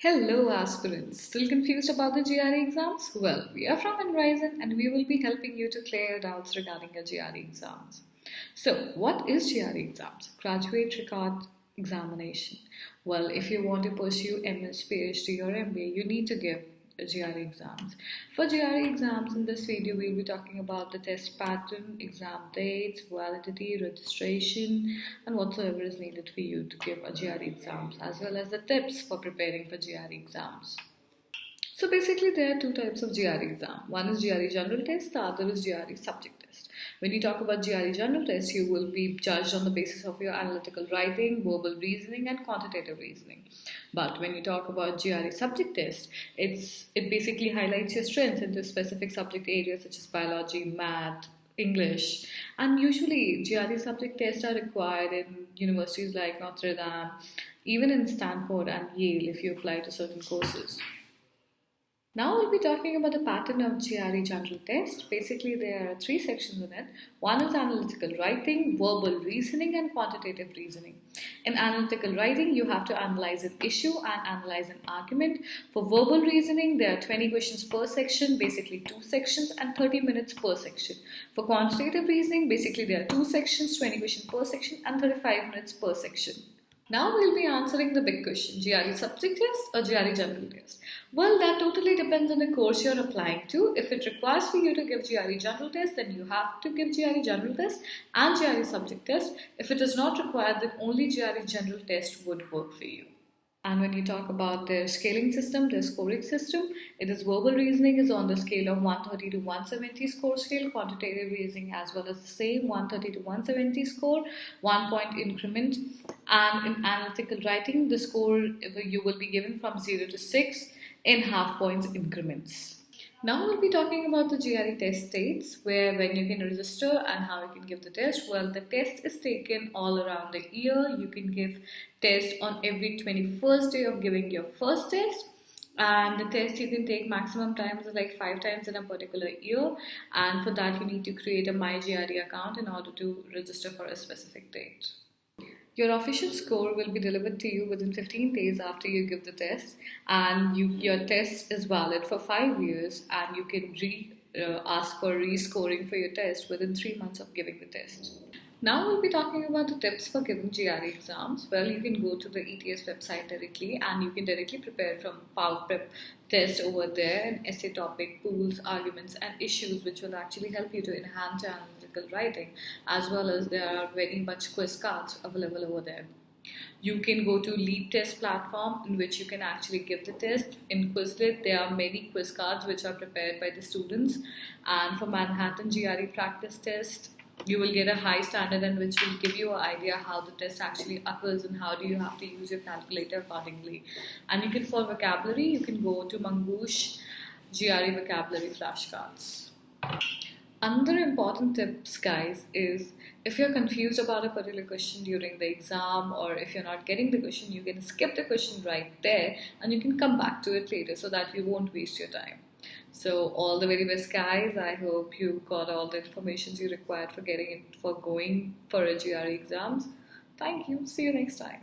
Hello aspirants, still confused about the GRE exams? Well, we are from Horizon and we will be helping you to clear your doubts regarding your GRE exams. So, what is GRE exams? Graduate Record Examination. Well, if you want to pursue MS, PhD or MBA, you need to give GRE exams. For GRE exams, in this video, we'll be talking about the test pattern, exam dates, validity, registration, and whatsoever is needed for you to give a GRE exams, as well as the tips for preparing for GRE exams. So basically, there are two types of GRE exam. One is GRE General Test, the other is GRE Subject Test. When you talk about GRE General Test, you will be judged on the basis of your analytical writing, verbal reasoning, and quantitative reasoning. But when you talk about GRE Subject Test, it basically highlights your strengths into specific subject areas such as biology, math, English, and usually GRE subject tests are required in universities like Notre Dame, even in Stanford and Yale if you apply to certain courses. Now we'll be talking about the pattern of GRE General Test. Basically, there are three sections in it. One is analytical writing, verbal reasoning, and quantitative reasoning. In analytical writing, you have to analyze an issue and analyze an argument. For verbal reasoning, there are 20 questions per section, basically two sections, and 30 minutes per section. For quantitative reasoning, basically there are two sections, 20 questions per section, and 35 minutes per section. Now we'll be answering the big question, GRE Subject Test or GRE General Test? Well, that totally depends on the course you're applying to. If it requires for you to give GRE General Test, then you have to give GRE General Test and GRE Subject Test. If it is not required, then only GRE General Test would work for you. And when you talk about their scaling system, their scoring system, it is verbal reasoning is on the scale of 130 to 170 score scale, quantitative reasoning as well as the same 130 to 170 score, 1 point increment. And in analytical writing, the score you will be given from 0 to 6 in half points increments. Now we'll be talking about the GRE test dates, where when you can register and how you can give the test. Well, the test is taken all around the year. You can give test on every 21st day of giving your first test. And the test you can take maximum times is like 5 times in a particular year. And for that, you need to create a MyGRE account in order to register for a specific date. Your official score will be delivered to you within 15 days after you give the test, and your test is valid for 5 years, and you can ask for rescoring for your test within 3 months of giving the test. Now we'll be talking about the tips for giving GRE exams. Well, you can go to the ETS website directly and you can directly prepare from Power Prep test over there, an essay topic, pools, arguments and issues which will actually help you to enhance your analytical writing, as well as there are very much quiz cards available over there. You can go to Leap Test platform in which you can actually give the test. In Quizlet, there are many quiz cards which are prepared by the students, and for Manhattan GRE practice test, you will get a high standard and which will give you an idea how the test actually occurs and how do you have to use your calculator accordingly. And you can, for vocabulary, you can go to Mangoosh GRE vocabulary flashcards. Another important tips, guys, is if you're confused about a particular question during the exam, or if you're not getting the question, you can skip the question right there and you can come back to it later so that you won't waste your time. So all the very best, guys. I hope you got all the information you required for going for a GRE exams. Thank you. See you next time.